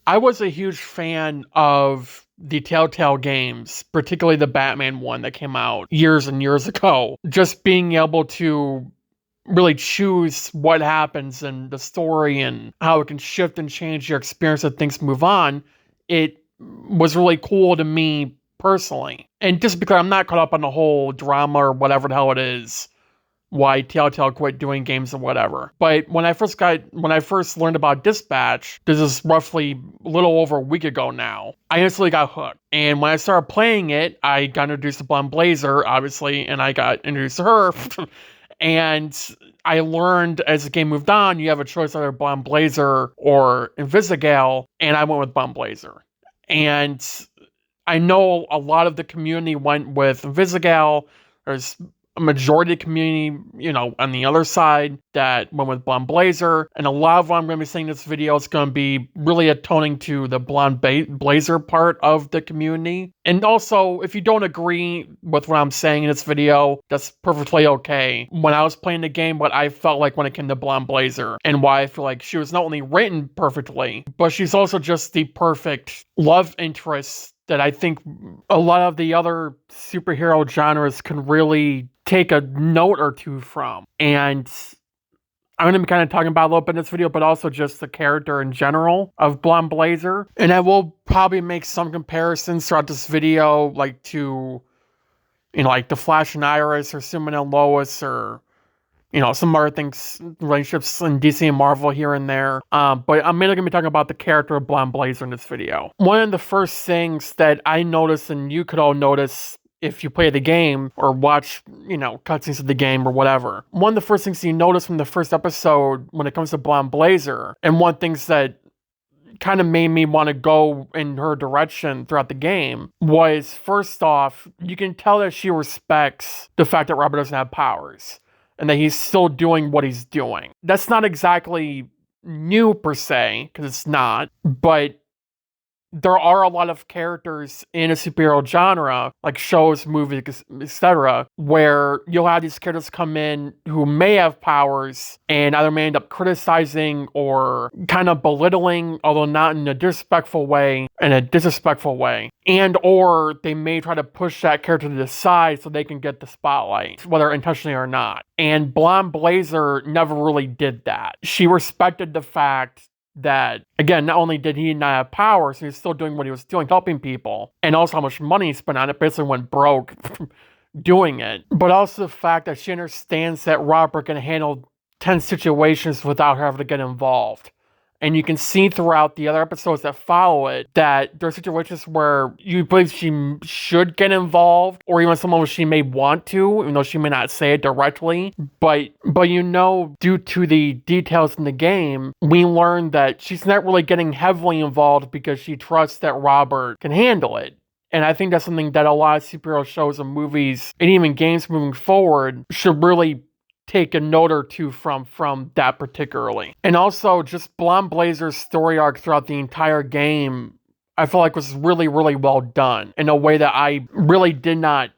I was a huge fan of the Telltale games, particularly the Batman one that came out years and years ago. Just being able to really choose what happens in the story and how it can shift and change your experience as things move on, it was really cool to me personally. And just because I'm not caught up on the whole drama or whatever the hell it is, why Telltale quit doing games and whatever. But when I first learned about Dispatch, this is roughly a little over a week ago now, I instantly got hooked. And when I started playing it, I got introduced to Blonde Blazer, obviously, and I got introduced to her. And I learned as the game moved on, you have a choice either Blonde Blazer or Invisigal, and I went with Blonde Blazer. And I know a lot of the community went with Invisigal. There's a majority of the community, on the other side that went with Blonde Blazer. And a lot of what I'm going to be saying in this video is going to be really atoning to the Blonde Blazer part of the community. And also, if you don't agree with what I'm saying in this video, that's perfectly okay. When I was playing the game, what I felt like when it came to Blonde Blazer, and why I feel like she was not only written perfectly, but she's also just the perfect love interest that I think a lot of the other superhero genres can really take a note or two from. And I'm going to be kind of talking about a little bit in this video, but also just the character in general of Blonde Blazer. And I will probably make some comparisons throughout this video, like to, like The Flash and Iris, or Superman and Lois, or some other things, relationships in DC and Marvel here and there. But I'm mainly going to be talking about the character of Blonde Blazer in this video. One of the first things that I noticed, and you could all notice if you play the game or watch, cutscenes of the game or whatever. One of the first things you notice from the first episode when it comes to Blonde Blazer, and one of the things that kind of made me want to go in her direction throughout the game, was first off, you can tell that she respects the fact that Robert doesn't have powers, and that he's still doing what he's doing. That's not exactly new per se, because it's not, but there are a lot of characters in a superhero genre, like shows, movies, etc., where you'll have these characters come in who may have powers and either may end up criticizing or kind of belittling, although not in a disrespectful way, and or they may try to push that character to the side so they can get the spotlight, whether intentionally or not. And Blonde Blazer never really did that. She respected the fact that, again, not only did he not have powers, he was still doing what he was doing, helping people, and also how much money he spent on it, basically went broke doing it. But also the fact that she understands that Robert can handle tense situations without her having to get involved. And you can see throughout the other episodes that follow it that there are situations where you believe she should get involved, or even someone she may want to, even though she may not say it directly. But due to the details in the game, we learn that she's not really getting heavily involved because she trusts that Robert can handle it. And I think that's something that a lot of superhero shows and movies, and even games moving forward, should really take a note or two from that particularly. And also, just Blonde Blazer's story arc throughout the entire game, I feel like was really, really well done in a way that I really did not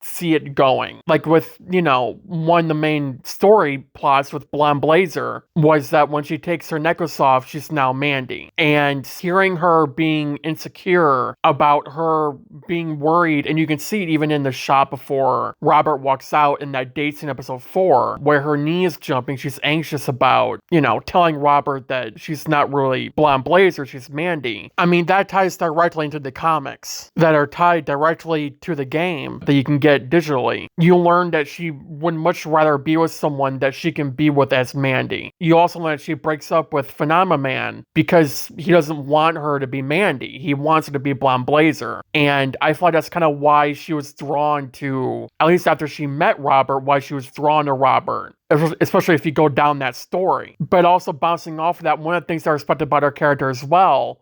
see it going. Like with, one of the main story plots with Blonde Blazer was that when she takes her necklace off, she's now Mandy. And hearing her being insecure about her being worried, and you can see it even in the shot before Robert walks out in that date scene, episode 4, where her knee is jumping, she's anxious about, telling Robert that she's not really Blonde Blazer, she's Mandy. I mean, that ties directly into the comics that are tied directly to the game that you can get digitally. You learn that she would much rather be with someone that she can be with as Mandy. You also learn that she breaks up with Phenomenon because he doesn't want her to be Mandy. He wants her to be Blonde Blazer. And I feel like that's kind of why she was drawn to, at least after she met Robert, why she was drawn to Robert, especially if you go down that story. But also bouncing off of that, one of the things I respected about her character as well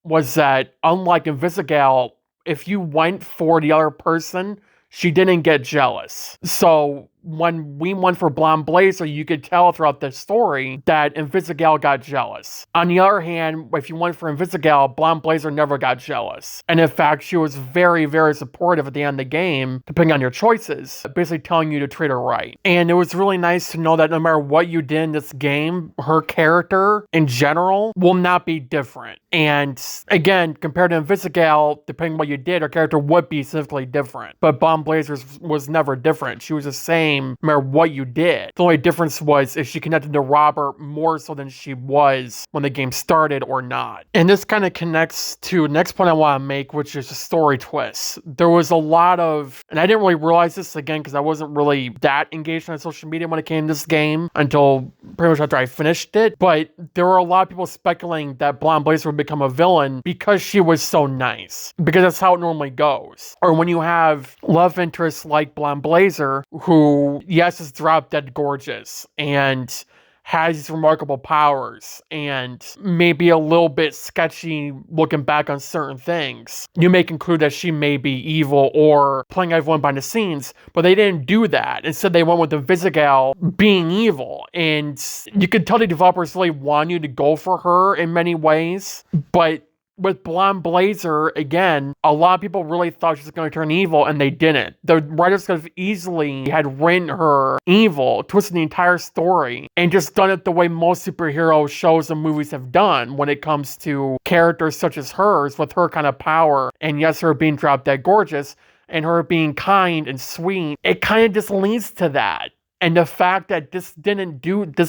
was that, unlike Invisigal, if you went for the other person, she didn't get jealous. So when we went for Blonde Blazer, you could tell throughout the story that Invisigal got jealous. On the other hand, if you went for Invisigal, Blonde Blazer never got jealous. And in fact, she was very, very supportive at the end of the game, depending on your choices, basically telling you to treat her right. And it was really nice to know that no matter what you did in this game, her character in general will not be different. And again, compared to Invisigal, depending on what you did, her character would be significantly different. But Blonde Blazer was never different. She was the same no matter what you did. The only difference was if she connected to Robert more so than she was when the game started or not. And this kind of connects to the next point I want to make, which is a story twist. There was a lot of, and I didn't really realize this again because I wasn't really that engaged on social media when it came to this game until pretty much after I finished it, but there were a lot of people speculating that Blonde Blazer would become a villain because she was so nice. Because that's how it normally goes. Or when you have love interests like Blonde Blazer, who, yes, is drop dead gorgeous and has these remarkable powers and maybe a little bit sketchy looking back on certain things, you may conclude that she may be evil or playing everyone behind the scenes, but they didn't do that. Instead, they went with the Invisigal being evil, and you could tell the developers really wanted you to go for her in many ways, but with Blonde Blazer, again, a lot of people really thought she was going to turn evil, and they didn't. The writers could have easily had written her evil, twisted the entire story, and just done it the way most superhero shows and movies have done when it comes to characters such as hers with her kind of power, and yes, her being drop dead gorgeous, and her being kind and sweet. It kind of just leads to that. And the fact that this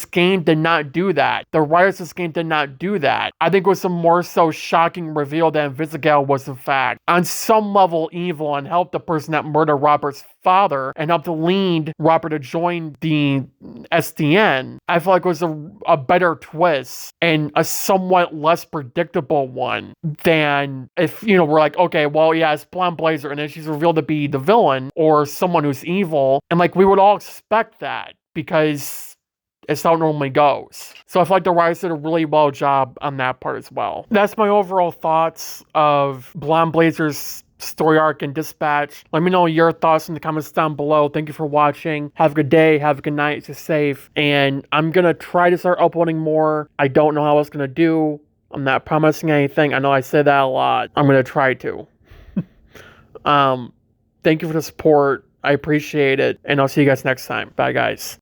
game did not do that. The writers of this game did not do that. I think it was a more so shocking reveal that Invisigal was in fact on some level evil and helped the person that murdered Robert's father and helped to lead Robert to join the SDN. I feel like it was a better twist and a somewhat less predictable one than if, we're like, okay, well, yeah, it's Blonde Blazer, and then she's revealed to be the villain or someone who's evil. And like, we would all expect that because it's how it normally goes. So I feel like the writers did a really well job on that part as well. That's my overall thoughts of Blonde Blazer's story arc and Dispatch. Let me know your thoughts in the comments down below. Thank you for watching. Have a good day. Have a good night. Stay safe. And I'm going to try to start uploading more. I don't know how it's going to do. I'm not promising anything. I know I say that a lot. I'm going to try to. Thank you for the support. I appreciate it. And I'll see you guys next time. Bye, guys.